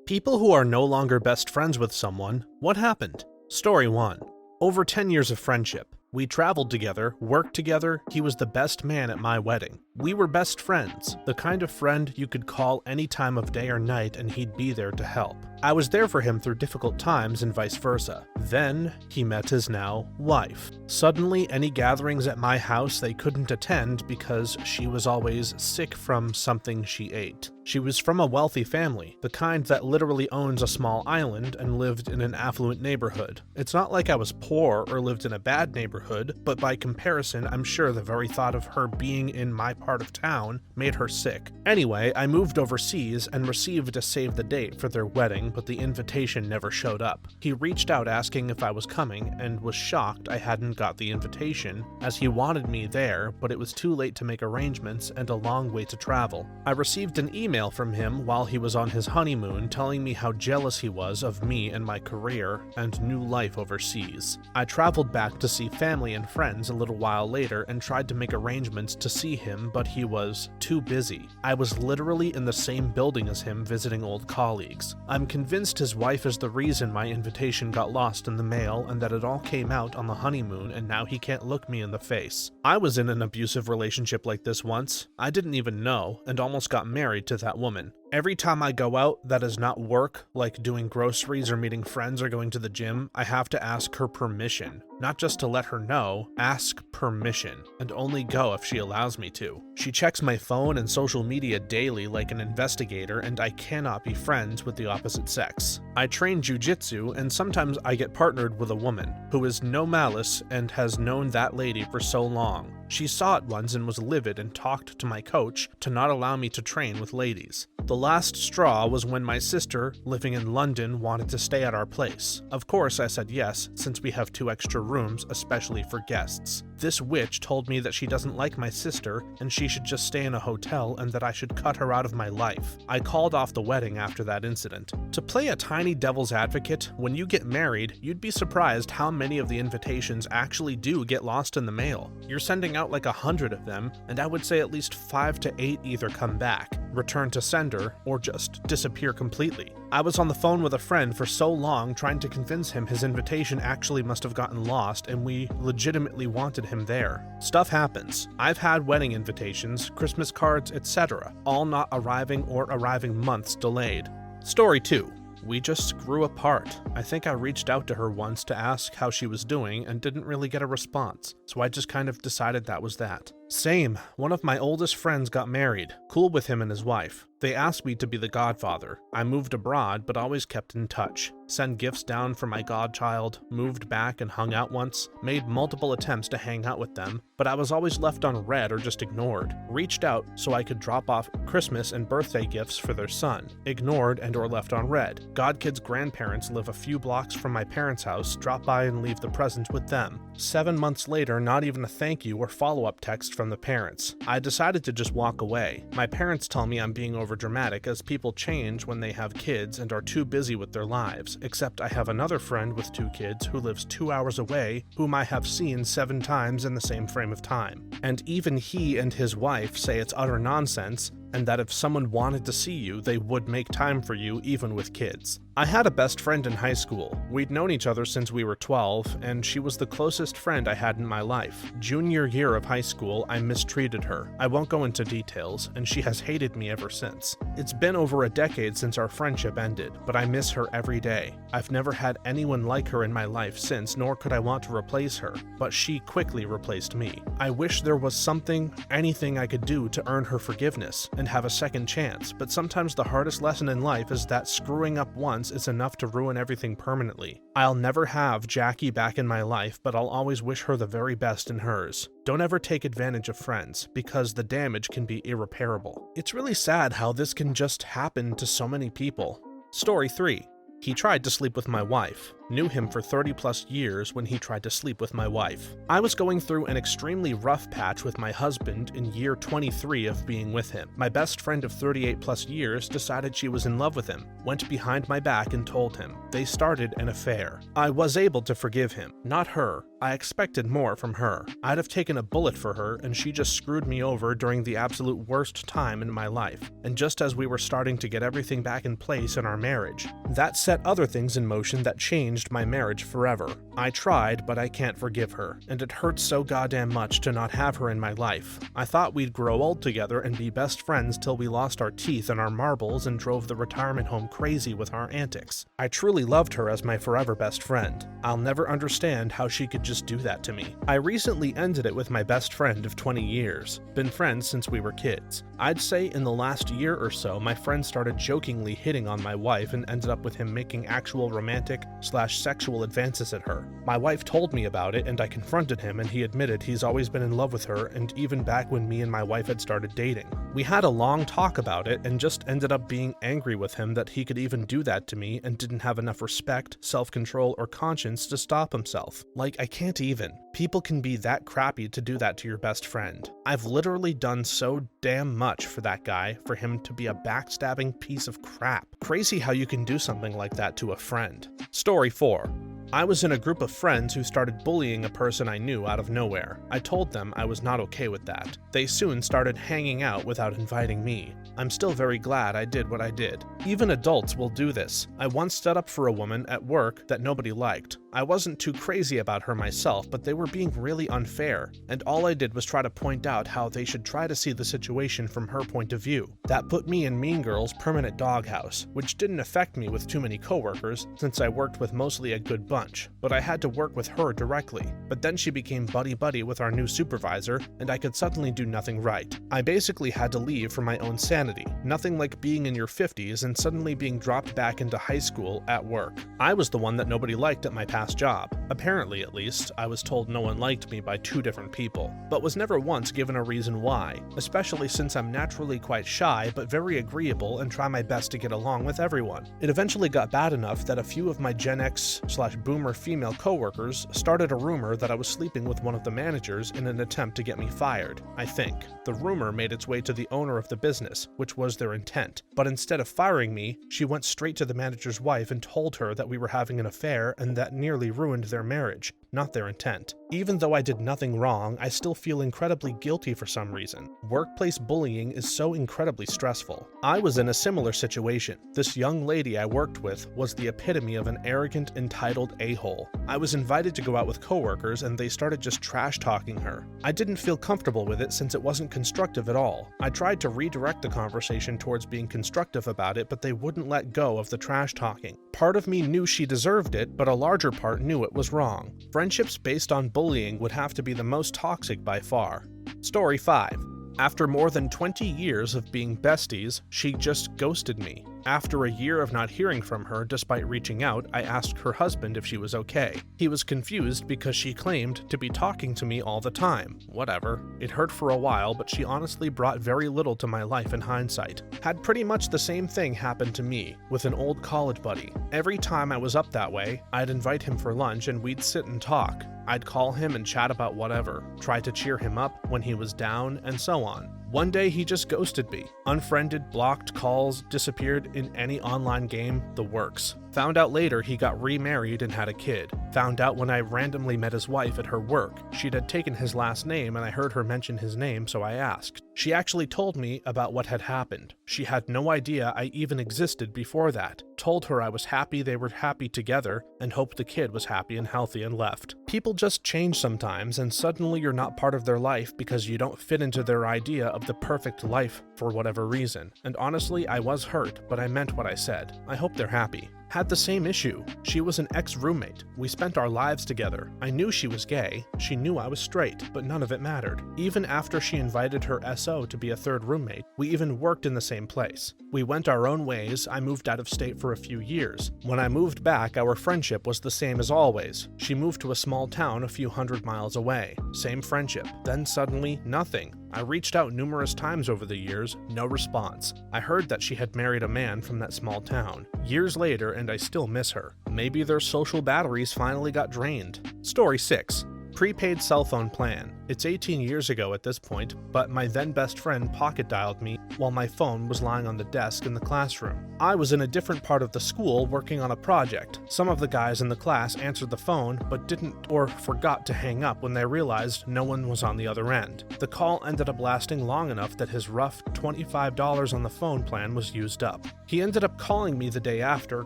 People who are no longer best friends with someone, what happened? Story 1. Over 10 years of friendship. We traveled together, worked together, he was the best man at my wedding. We were best friends, the kind of friend you could call any time of day or night and he'd be there to help. I was there for him through difficult times and vice versa. Then, he met his now wife. Suddenly, any gatherings at my house they couldn't attend because she was always sick from something she ate. She was from a wealthy family, the kind that literally owns a small island and lived in an affluent neighborhood. It's not like I was poor or lived in a bad neighborhood, but by comparison, I'm sure the very thought of her being in my part of town made her sick. Anyway, I moved overseas and received a save the date for their wedding, but the invitation never showed up. He reached out asking if I was coming and was shocked I hadn't got the invitation, as he wanted me there, but it was too late to make arrangements and a long way to travel. I received an email from him while he was on his honeymoon telling me how jealous he was of me and my career and new life overseas. I traveled back to see family and friends a little while later and tried to make arrangements to see him, but he was too busy. I was literally in the same building as him visiting old colleagues. I'm convinced his wife is the reason my invitation got lost in the mail and that it all came out on the honeymoon and now he can't look me in the face. I was in an abusive relationship like this once. I didn't even know and almost got married to that woman. Every time I go out that is not work, like doing groceries or meeting friends or going to the gym, I have to ask her permission. Not just to let her know, ask permission, and only go if she allows me to. She checks my phone and social media daily like an investigator, and I cannot be friends with the opposite sex. I train jujitsu, and sometimes I get partnered with a woman, who is no malice and has known that lady for so long. She saw it once and was livid and talked to my coach to not allow me to train with ladies. The last straw was when my sister, living in London, wanted to stay at our place. Of course, I said yes, since we have 2 extra rooms, especially for guests. This witch told me that she doesn't like my sister and she should just stay in a hotel and that I should cut her out of my life. I called off the wedding after that incident. To play a tiny devil's advocate, when you get married, you'd be surprised how many of the invitations actually do get lost in the mail. You're sending out like 100 of them, and I would say at least 5 to 8 either come back, return to sender, or just disappear completely. I was on the phone with a friend for so long trying to convince him his invitation actually must have gotten lost and we legitimately wanted him there. Stuff happens. I've had wedding invitations, Christmas cards, etc., all not arriving or arriving months delayed. Story 2. We just grew apart. I think I reached out to her once to ask how she was doing and didn't really get a response, so I just kind of decided that was that. Same. One of my oldest friends got married. Cool with him and his wife. They asked me to be the godfather. I moved abroad, but always kept in touch. Sent gifts down for my godchild, moved back and hung out once, made multiple attempts to hang out with them, but I was always left on red or just ignored. Reached out so I could drop off Christmas and birthday gifts for their son. Ignored and or left on red. Godkid's grandparents live a few blocks from my parents' house, drop by and leave the present with them. 7 months later, not even a thank you or follow-up text from the parents. I decided to just walk away. My parents tell me I'm being overdramatic as people change when they have kids and are too busy with their lives, except I have another friend with 2 kids who lives 2 hours away whom I have seen 7 times in the same frame of time. And even he and his wife say it's utter nonsense and that if someone wanted to see you, they would make time for you even with kids. I had a best friend in high school. We'd known each other since we were 12, and she was the closest friend I had in my life. Junior year of high school, I mistreated her. I won't go into details, and she has hated me ever since. It's been over a decade since our friendship ended, but I miss her every day. I've never had anyone like her in my life since, nor could I want to replace her, but she quickly replaced me. I wish there was something, anything I could do to earn her forgiveness and have a second chance, but sometimes the hardest lesson in life is that screwing up once is enough to ruin everything permanently. I'll never have Jackie back in my life, but I'll always wish her the very best in hers. Don't ever take advantage of friends, because the damage can be irreparable. It's really sad how this can just happen to so many people. Story 3. He tried to sleep with my wife. Knew him for 30 plus years when he tried to sleep with my wife. I was going through an extremely rough patch with my husband in year 23 of being with him. My best friend of 38 plus years decided she was in love with him, went behind my back and told him. They started an affair. I was able to forgive him, not her. I expected more from her. I'd have taken a bullet for her, and she just screwed me over during the absolute worst time in my life, and just as we were starting to get everything back in place in our marriage. That set other things in motion that changed my marriage forever. I tried, but I can't forgive her, and it hurts so goddamn much to not have her in my life. I thought we'd grow old together and be best friends till we lost our teeth and our marbles and drove the retirement home crazy with our antics. I truly loved her as my forever best friend. I'll never understand how she could just do that to me. I recently ended it with my best friend of 20 years. Been friends since we were kids. I'd say in the last year or so, my friend started jokingly hitting on my wife and ended up with him making actual romantic/sexual advances at her. My wife told me about it and I confronted him, and he admitted he's always been in love with her, and even back when me and my wife had started dating. We had a long talk about it and just ended up being angry with him that he could even do that to me and didn't have enough respect, self-control, or conscience to stop himself. Like, I can't even. People can be that crappy to do that to your best friend. I've literally done so damn much for that guy for him to be a backstabbing piece of crap. Crazy how you can do something like that to a friend. Story 4. I was in a group of friends who started bullying a person I knew out of nowhere. I told them I was not okay with that. They soon started hanging out without inviting me. I'm still very glad I did what I did. Even adults will do this. I once stood up for a woman at work that nobody liked. I wasn't too crazy about her myself, but they were being really unfair, and all I did was try to point out how they should try to see the situation from her point of view. That put me in Mean Girl's permanent doghouse, which didn't affect me with too many coworkers, since I worked with mostly a good bunch, but I had to work with her directly. But then she became buddy-buddy with our new supervisor, and I could suddenly do nothing right. I basically had to leave for my own sanity. Nothing like being in your 50s and suddenly being dropped back into high school at work. I was the one that nobody liked at my past job. Apparently, at least, I was told no one liked me by 2 different people, but was never once given a reason why, especially since I'm naturally quite shy but very agreeable and try my best to get along with everyone. It eventually got bad enough that a few of my Gen X/boomer female coworkers started a rumor that I was sleeping with one of the managers in an attempt to get me fired, I think. The rumor made its way to the owner of the business, which was their intent, but instead of firing me, she went straight to the manager's wife and told her that we were having an affair and that nearly ruined their marriage, not their intent. Even though I did nothing wrong, I still feel incredibly guilty for some reason. Workplace bullying is so incredibly stressful. I was in a similar situation. This young lady I worked with was the epitome of an arrogant, entitled a-hole. I was invited to go out with coworkers and they started just trash-talking her. I didn't feel comfortable with it since it wasn't constructive at all. I tried to redirect the conversation towards being constructive about it, but they wouldn't let go of the trash-talking. Part of me knew she deserved it, but a larger part knew it was wrong. Friendships based on bullying would have to be the most toxic by far. Story 5. After more than 20 years of being besties, she just ghosted me. After a year of not hearing from her despite reaching out, I asked her husband if she was okay. He was confused because she claimed to be talking to me all the time. Whatever. It hurt for a while, but she honestly brought very little to my life in hindsight. Had pretty much the same thing happen to me, with an old college buddy. Every time I was up that way, I'd invite him for lunch and we'd sit and talk. I'd call him and chat about whatever, try to cheer him up when he was down, and so on. One day he just ghosted me. Unfriended, blocked calls, disappeared in any online game, the works. Found out later he got remarried and had a kid. Found out when I randomly met his wife at her work. She'd had taken his last name and I heard her mention his name, so I asked. She actually told me about what had happened. She had no idea I even existed before that. Told her I was happy they were happy together and hoped the kid was happy and healthy, and left. People just change sometimes, and suddenly you're not part of their life because you don't fit into their idea of the perfect life for whatever reason. And honestly, I was hurt, but I meant what I said. I hope they're happy. Had the same issue. She was an ex-roommate. We spent our lives together. I knew she was gay. She knew I was straight, but none of it mattered. Even after she invited her SO to be a third roommate, we even worked in the same place. We went our own ways. I moved out of state for a few years. When I moved back, our friendship was the same as always. She moved to a small town a few hundred miles away. Same friendship. Then suddenly, nothing. I reached out numerous times over the years, no response. I heard that she had married a man from that small town. Years later, and I still miss her. Maybe their social batteries finally got drained. Story 6. Prepaid cell phone plan. It's 18 years ago at this point, but my then best friend pocket dialed me while my phone was lying on the desk in the classroom. I was in a different part of the school working on a project. Some of the guys in the class answered the phone but didn't or forgot to hang up when they realized no one was on the other end. The call ended up lasting long enough that his rough $25 on the phone plan was used up. He ended up calling me the day after,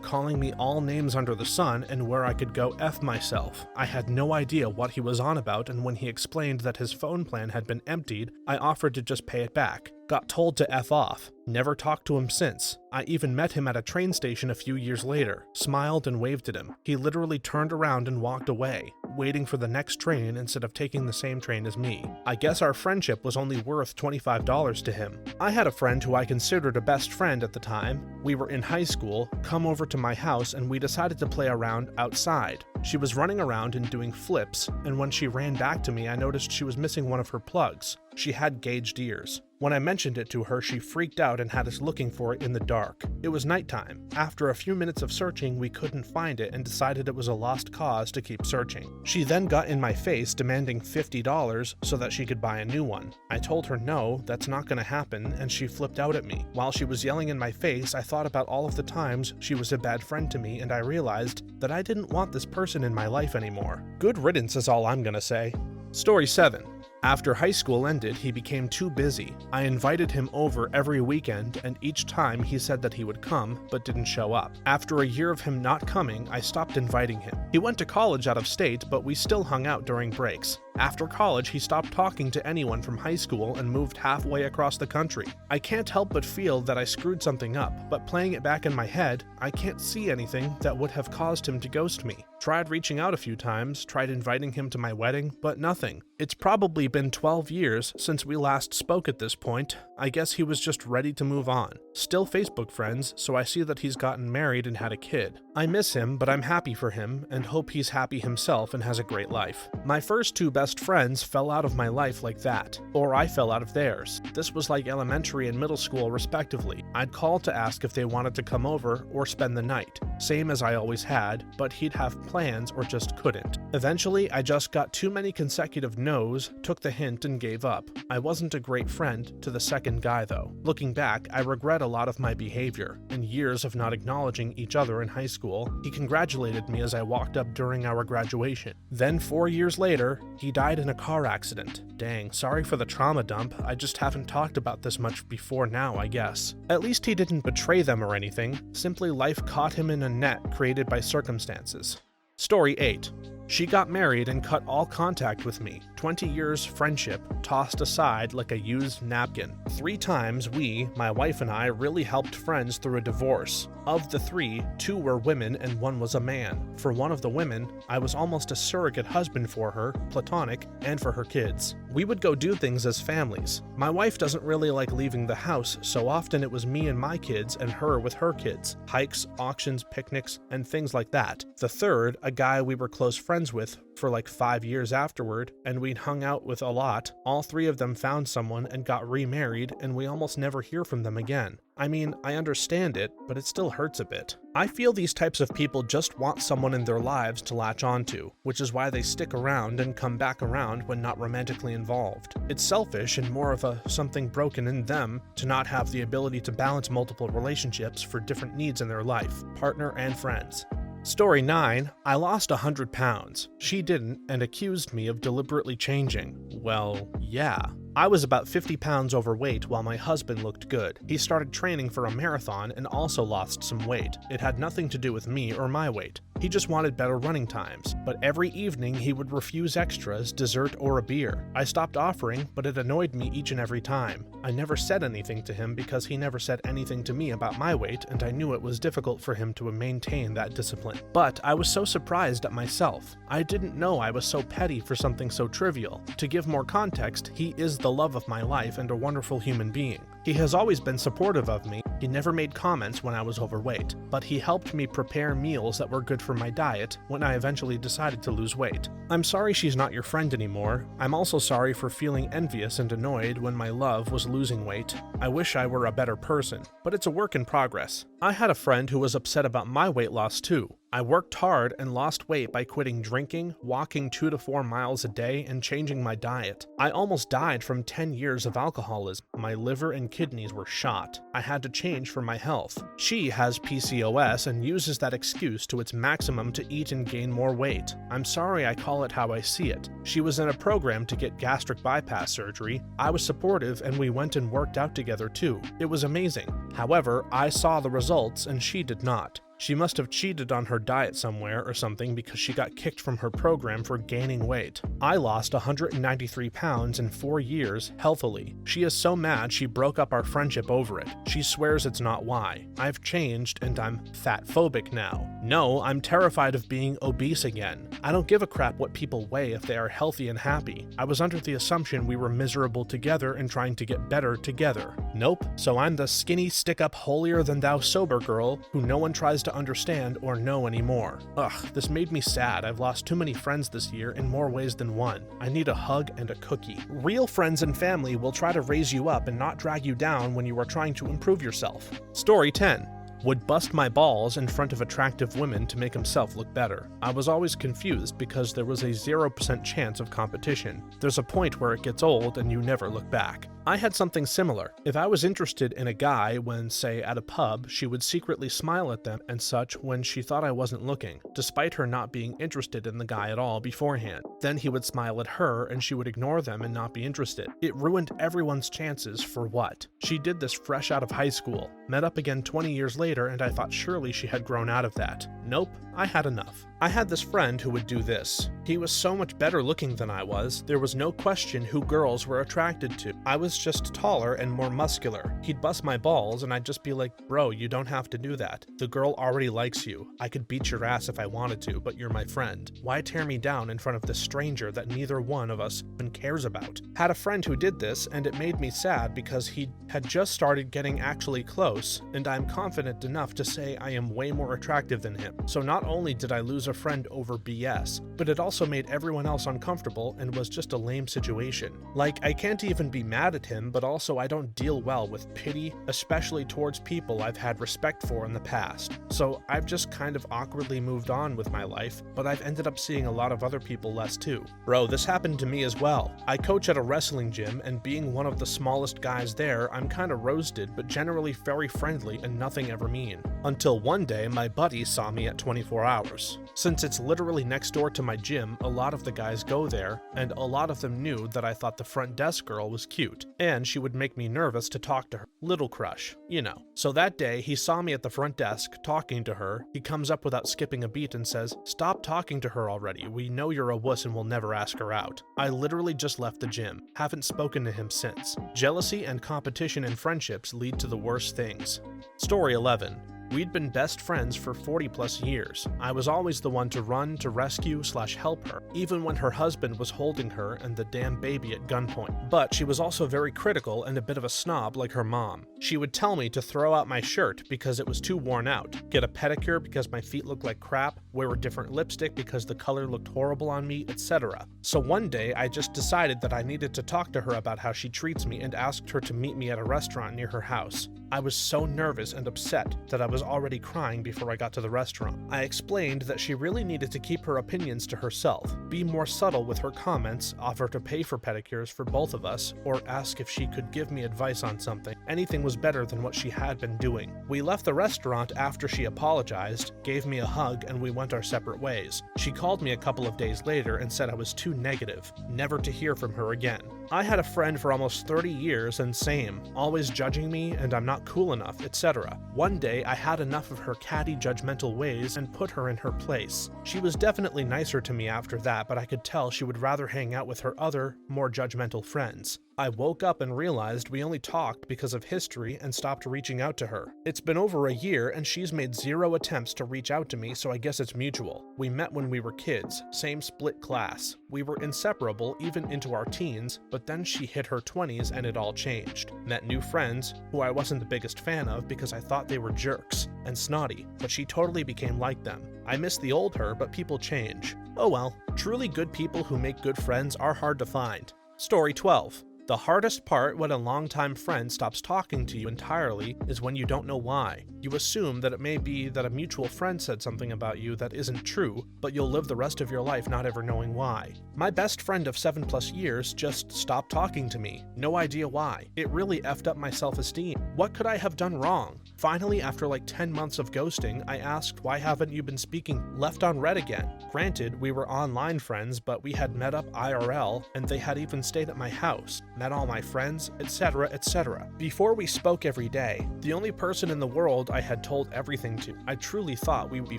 calling me all names under the sun and where I could go F myself. I had no idea what he was on about, and when he explained that his phone plan had been emptied, I offered to just pay it back. Got told to F off. Never talked to him since. I even met him at a train station a few years later, smiled and waved at him. He literally turned around and walked away, waiting for the next train instead of taking the same train as me. I guess our friendship was only worth $25 to him. I had a friend who I considered a best friend at the time. We were in high school, come over to my house, and we decided to play around outside. She was running around and doing flips, and when she ran back to me, I noticed she was missing one of her plugs. She had gauged ears. When I mentioned it to her, she freaked out and had us looking for it in the dark. It was nighttime. After a few minutes of searching, we couldn't find it and decided it was a lost cause to keep searching. She then got in my face demanding $50 so that she could buy a new one. I told her no, that's not gonna happen, and she flipped out at me. While she was yelling in my face, I thought about all of the times she was a bad friend to me, and I realized that I didn't want this person in my life anymore. Good riddance is all I'm gonna say. Story 7. After high school ended, he became too busy. I invited him over every weekend, and each time he said that he would come, but didn't show up. After a year of him not coming, I stopped inviting him. He went to college out of state, but we still hung out during breaks. After college, he stopped talking to anyone from high school and moved halfway across the country. I can't help but feel that I screwed something up, but playing it back in my head, I can't see anything that would have caused him to ghost me. Tried reaching out a few times, tried inviting him to my wedding, but nothing. It's probably been 12 years since we last spoke at this point. I guess he was just ready to move on. Still Facebook friends, so I see that he's gotten married and had a kid. I miss him, but I'm happy for him and hope he's happy himself and has a great life. My first two best friends fell out of my life like that, or I fell out of theirs. This was like elementary and middle school respectively. I'd call to ask if they wanted to come over or spend the night, same as I always had, but he'd have plans or just couldn't. Eventually, I just got too many consecutive no's, took the hint and gave up. I wasn't a great friend to the second guy though. Looking back, I regret a lot of my behavior. In years of not acknowledging each other in high school, he congratulated me as I walked up during our graduation. Then 4 years later, he died in a car accident. Dang, sorry for the trauma dump. I just haven't talked about this much before now, I guess. At least he didn't betray them or anything. Simply life caught him in a net created by circumstances. Story 8. She got married and cut all contact with me. 20 years friendship tossed aside like a used napkin. 3 times we, my wife and I, really helped friends through a divorce. Of the 3, 2 were women and 1 was a man. For one of the women, I was almost a surrogate husband for her, platonic, and for her kids. We would go do things as families. My wife doesn't really like leaving the house, so often it was me and my kids and her with her kids. Hikes, auctions, picnics, and things like that. The third, a guy we were close friends with for like 5 years afterward, and we'd hung out with a lot. All 3 of them found someone and got remarried, and we almost never hear from them again. I mean, I understand it, but it still hurts a bit. I feel these types of people just want someone in their lives to latch onto, which is why they stick around and come back around when not romantically involved. It's selfish and more of a something broken in them to not have the ability to balance multiple relationships for different needs in their life, partner and friends. Story 9. I lost 100 pounds. She didn't and accused me of deliberately changing. Well, yeah. I was about 50 pounds overweight while my husband looked good. He started training for a marathon and also lost some weight. It had nothing to do with me or my weight. He just wanted better running times. But every evening he would refuse extras, dessert, or a beer. I stopped offering, but it annoyed me each and every time. I never said anything to him because he never said anything to me about my weight, and I knew it was difficult for him to maintain that discipline. But I was so surprised at myself. I didn't know I was so petty for something so trivial. To give more context, he is the love of my life and a wonderful human being. He has always been supportive of me. He never made comments when I was overweight, but he helped me prepare meals that were good for my diet when I eventually decided to lose weight. I'm sorry she's not your friend anymore. I'm also sorry for feeling envious and annoyed when my love was losing weight. I wish I were a better person, but it's a work in progress. I had a friend who was upset about my weight loss too. I worked hard and lost weight by quitting drinking, walking 2 to 4 miles a day, and changing my diet. I almost died from 10 years of alcoholism. My liver and kidneys were shot. I had to change for my health. She has PCOS and uses that excuse to its maximum to eat and gain more weight. I'm sorry I call it how I see it. She was in a program to get gastric bypass surgery. I was supportive and we went and worked out together too. It was amazing. However, I saw the results and she did not. She must have cheated on her diet somewhere or something because she got kicked from her program for gaining weight. I lost 193 pounds in 4 years healthily. She is so mad she broke up our friendship over it. She swears it's not why. I've changed and I'm fat-phobic now. No, I'm terrified of being obese again. I don't give a crap what people weigh if they are healthy and happy. I was under the assumption we were miserable together and trying to get better together. Nope, so I'm the skinny, stick-up, holier-than-thou sober girl who no one tries to understand or know anymore. Ugh, this made me sad. I've lost too many friends this year in more ways than one. I need a hug and a cookie. Real friends and family will try to raise you up and not drag you down when you are trying to improve yourself. Story 10. Would bust my balls in front of attractive women to make himself look better. I was always confused because there was a 0% chance of competition. There's a point where it gets old and you never look back. I had something similar. If I was interested in a guy when, say, at a pub, she would secretly smile at them and such when she thought I wasn't looking, despite her not being interested in the guy at all beforehand. Then he would smile at her and she would ignore them and not be interested. It ruined everyone's chances for what? She did this fresh out of high school. Met up again 20 years later and I thought surely she had grown out of that. Nope, I had enough. I had this friend who would do this. He was so much better looking than I was, there was no question who girls were attracted to. I was just taller and more muscular. He'd bust my balls and I'd just be like, bro, you don't have to do that. The girl already likes you. I could beat your ass if I wanted to, but you're my friend. Why tear me down in front of this stranger that neither one of us even cares about? Had a friend who did this and it made me sad because he had just started getting actually close, and I'm confident enough to say I am way more attractive than him. So not only did I lose a friend over BS, but it also made everyone else uncomfortable and was just a lame situation. Like, I can't even be mad at him, but also I don't deal well with pity, especially towards people I've had respect for in the past. So I've just kind of awkwardly moved on with my life, but I've ended up seeing a lot of other people less too. Bro, this happened to me as well. I coach at a wrestling gym, and being one of the smallest guys there, I'm kind of roasted, but generally very friendly and nothing ever mean. Until one day, my buddy saw me at 24 hours. Since it's literally next door to my gym, a lot of the guys go there, and a lot of them knew that I thought the front desk girl was cute, and she would make me nervous to talk to her. Little crush, you know. So that day, he saw me at the front desk, talking to her. He comes up without skipping a beat and says, "Stop talking to her already. We know you're a wuss and we'll never ask her out." I literally just left the gym. Haven't spoken to him since. Jealousy and competition in friendships lead to the worst things. Story 11. We'd been best friends for 40 plus years. I was always the one to run to rescue/help her, even when her husband was holding her and the damn baby at gunpoint. But she was also very critical and a bit of a snob like her mom. She would tell me to throw out my shirt because it was too worn out, get a pedicure because my feet looked like crap, wear a different lipstick because the color looked horrible on me, etc. So one day I just decided that I needed to talk to her about how she treats me and asked her to meet me at a restaurant near her house. I was so nervous and upset that I was already crying before I got to the restaurant. I explained that she really needed to keep her opinions to herself, be more subtle with her comments, offer to pay for pedicures for both of us, or ask if she could give me advice on something. Anything was better than what she had been doing. We left the restaurant after she apologized, gave me a hug, and we went our separate ways. She called me a couple of days later and said I was too negative, never to hear from her again. I had a friend for almost 30 years and same, always judging me and I'm not cool enough, etc. One day I had enough of her catty, judgmental ways and put her in her place. She was definitely nicer to me after that, but I could tell she would rather hang out with her other, more judgmental friends. I woke up and realized we only talked because of history and stopped reaching out to her. It's been over a year and she's made 0 attempts to reach out to me, so I guess it's mutual. We met when we were kids, same split class. We were inseparable even into our teens, but then she hit her 20s and it all changed. Met new friends, who I wasn't the biggest fan of because I thought they were jerks and snotty, but she totally became like them. I miss the old her, but people change. Oh well, truly good people who make good friends are hard to find. Story 12. The hardest part when a longtime friend stops talking to you entirely is when you don't know why. You assume that it may be that a mutual friend said something about you that isn't true, but you'll live the rest of your life not ever knowing why. My best friend of 7+ years just stopped talking to me. No idea why. It really effed up my self-esteem. What could I have done wrong? Finally, after like 10 months of ghosting, I asked, why haven't you been speaking? Left on red again. Granted, we were online friends, but we had met up IRL, and they had even stayed at my house. Met all my friends, etc., etc. Before we spoke every day, the only person in the world I had told everything to. I truly thought we would be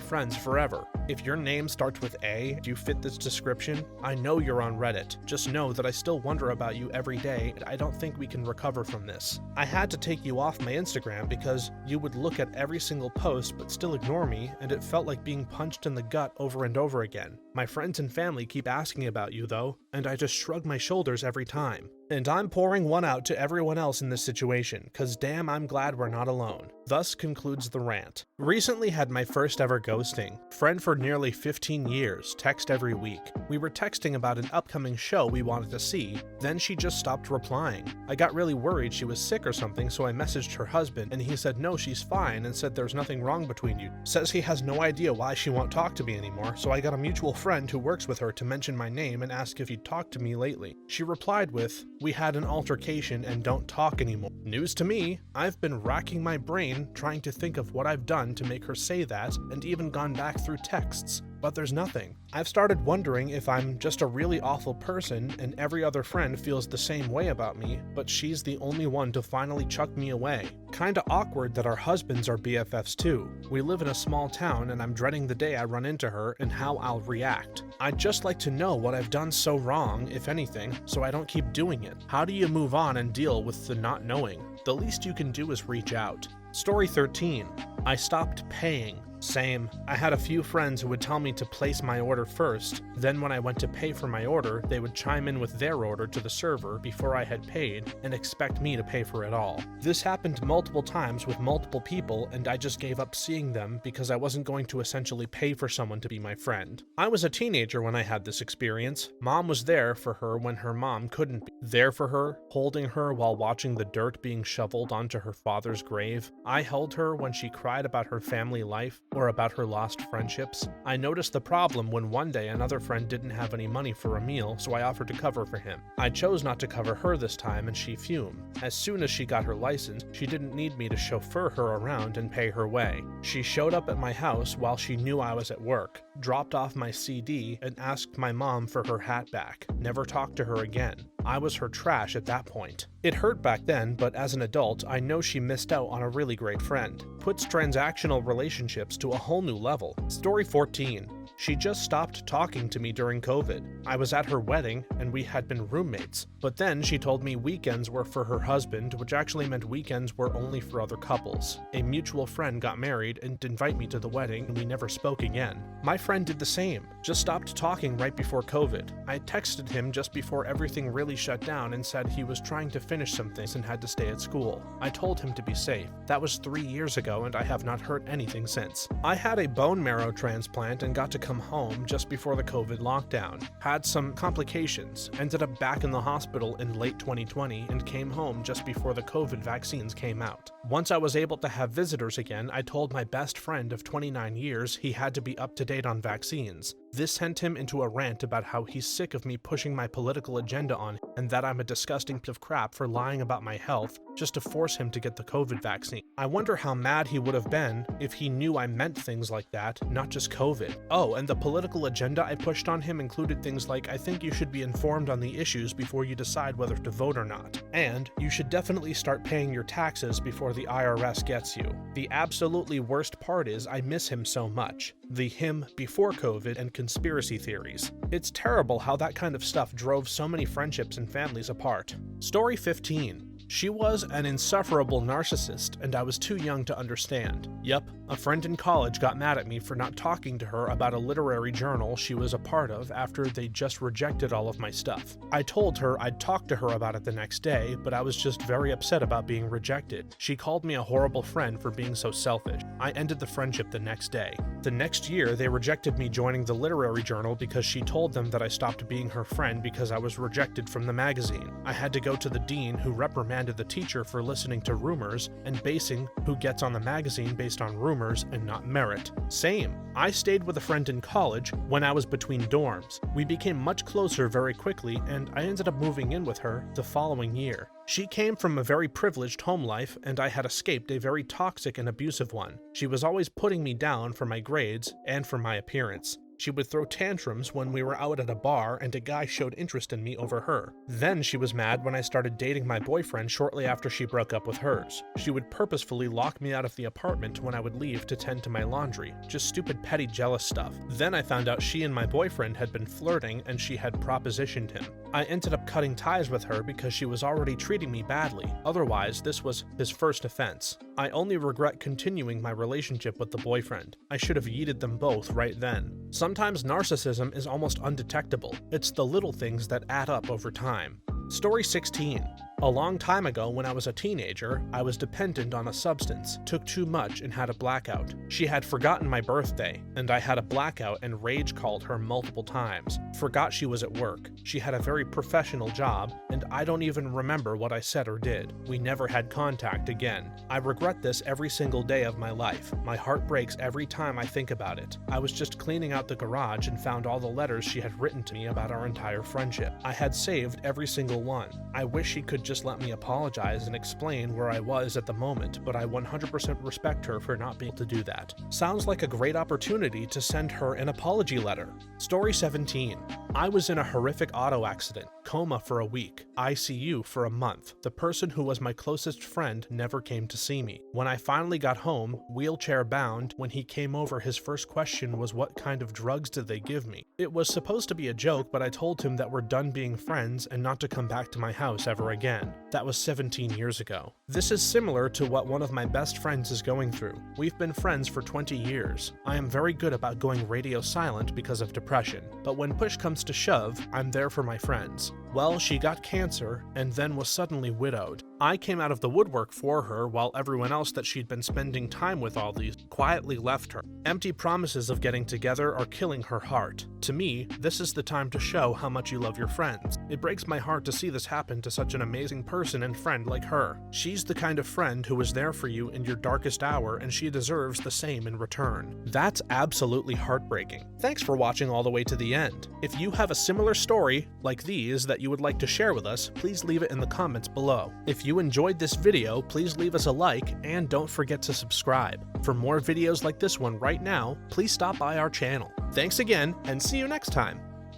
friends forever. If your name starts with A, do you fit this description? I know you're on Reddit. Just know that I still wonder about you every day, and I don't think we can recover from this. I had to take you off my Instagram because you would look at every single post but still ignore me, and it felt like being punched in the gut over and over again. My friends and family keep asking about you though, and I just shrug my shoulders every time. And I'm pouring one out to everyone else in this situation, cause damn I'm glad we're not alone. Thus concludes the rant. Recently had my first ever ghosting. Friend for nearly 15 years, text every week. We were texting about an upcoming show we wanted to see, then she just stopped replying. I got really worried she was sick or something, so I messaged her husband and he said no, she's fine and said there's nothing wrong between you. Says he has no idea why she won't talk to me anymore, so I got a mutual friend who works with her to mention my name and ask if he'd talked to me lately. She replied with, we had an altercation and don't talk anymore. News to me. I've been racking my brain trying to think of what I've done to make her say that and even gone back through texts, but there's nothing. I've started wondering if I'm just a really awful person and every other friend feels the same way about me, but she's the only one to finally chuck me away. Kinda awkward that our husbands are BFFs too. We live in a small town and I'm dreading the day I run into her and how I'll react. I'd just like to know what I've done so wrong, if anything, so I don't keep doing it. How do you move on and deal with the not knowing? The least you can do is reach out. Story 13. I stopped paying. Same. I had a few friends who would tell me to place my order first, then when I went to pay for my order, they would chime in with their order to the server before I had paid and expect me to pay for it all. This happened multiple times with multiple people and I just gave up seeing them because I wasn't going to essentially pay for someone to be my friend. I was a teenager when I had this experience. Mom was there for her when her mom couldn't be. There for her, holding her while watching the dirt being shoveled onto her father's grave. I held her when she cried about her family life or about her lost friendships. I noticed the problem when one day another friend didn't have any money for a meal, so I offered to cover for him. I chose not to cover her this time and she fumed. As soon as she got her license, she didn't need me to chauffeur her around and pay her way. She showed up at my house while she knew I was at work, dropped off my CD, and asked my mom for her hat back. Never talked to her again. I was her trash at that point. It hurt back then, but as an adult, I know she missed out on a really great friend. Puts transactional relationships to a whole new level. Story 14. She just stopped talking to me during COVID. I was at her wedding and we had been roommates, but then she told me weekends were for her husband, which actually meant weekends were only for other couples. A mutual friend got married and didn't invite me to the wedding and we never spoke again. My friend did the same, just stopped talking right before COVID. I texted him just before everything really shut down and said he was trying to finish some things and had to stay at school. I told him to be safe. That was 3 years ago and I have not heard anything since. I had a bone marrow transplant and got to come home just before the COVID lockdown. Had some complications, ended up back in the hospital in late 2020 and came home just before the COVID vaccines came out. Once I was able to have visitors again, I told my best friend of 29 years he had to be up to date on vaccines. This sent him into a rant about how he's sick of me pushing my political agenda on him and that I'm a disgusting piece of crap for lying about my health just to force him to get the COVID vaccine. I wonder how mad he would have been if he knew I meant things like that, not just COVID. Oh, and the political agenda I pushed on him included things like, I think you should be informed on the issues before you decide whether to vote or not. And you should definitely start paying your taxes before the IRS gets you. The absolutely worst part is I miss him so much. The him before COVID and conspiracy theories. It's terrible how that kind of stuff drove so many friendships and families apart. Story 15. She was an insufferable narcissist, and I was too young to understand. Yep, a friend in college got mad at me for not talking to her about a literary journal she was a part of after they just rejected all of my stuff. I told her I'd talk to her about it the next day, but I was just very upset about being rejected. She called me a horrible friend for being so selfish. I ended the friendship the next day. The next year, they rejected me joining the literary journal because she told them that I stopped being her friend because I was rejected from the magazine. I had to go to the dean, who reprimanded the teacher for listening to rumors and basing who gets on the magazine based on rumors and not merit. Same. I stayed with a friend in college when I was between dorms. We became much closer very quickly, and I ended up moving in with her the following year. She came from a very privileged home life, and I had escaped a very toxic and abusive one. She was always putting me down for my grades and for my appearance. She would throw tantrums when we were out at a bar and a guy showed interest in me over her. Then she was mad when I started dating my boyfriend shortly after she broke up with hers. She would purposefully lock me out of the apartment when I would leave to tend to my laundry. Just stupid petty jealous stuff. Then I found out she and my boyfriend had been flirting and she had propositioned him. I ended up cutting ties with her because she was already treating me badly. Otherwise, this was his first offense. I only regret continuing my relationship with the boyfriend. I should have yeeted them both right then. Sometimes narcissism is almost undetectable. It's the little things that add up over time. Story 16. A long time ago, when I was a teenager, I was dependent on a substance, took too much, and had a blackout. She had forgotten my birthday, and I had a blackout and rage called her multiple times. Forgot she was at work. She had a very professional job, and I don't even remember what I said or did. We never had contact again. I regret this every single day of my life. My heart breaks every time I think about it. I was just cleaning out the garage and found all the letters she had written to me about our entire friendship. I had saved every single one. I wish she could just let me apologize and explain where I was at the moment, but I 100% respect her for not being able to do that. Sounds like a great opportunity to send her an apology letter. Story 17. I was in a horrific auto accident, coma for a week, ICU for a month. The person who was my closest friend never came to see me. When I finally got home, wheelchair bound, when he came over, his first question was, what kind of drugs did they give me? It was supposed to be a joke, but I told him that we're done being friends and not to come back to my house ever again. That was 17 years ago. This is similar to what one of my best friends is going through. We've been friends for 20 years. I am very good about going radio silent because of depression, but when push comes to shove, I'm there for my friends. Well, she got cancer and then was suddenly widowed. I came out of the woodwork for her while everyone else that she'd been spending time with all these quietly left her. Empty promises of getting together are killing her heart. To me, this is the time to show how much you love your friends. It breaks my heart to see this happen to such an amazing person and friend like her. She's the kind of friend who was there for you in your darkest hour, and she deserves the same in return. That's absolutely heartbreaking. Thanks for watching all the way to the end. If you have a similar story like these that you would like to share with us, please leave it in the comments below. If you enjoyed this video, please leave us a like and don't forget to subscribe. For more videos like this one right now, please stop by our channel. Thanks again, and see you next time.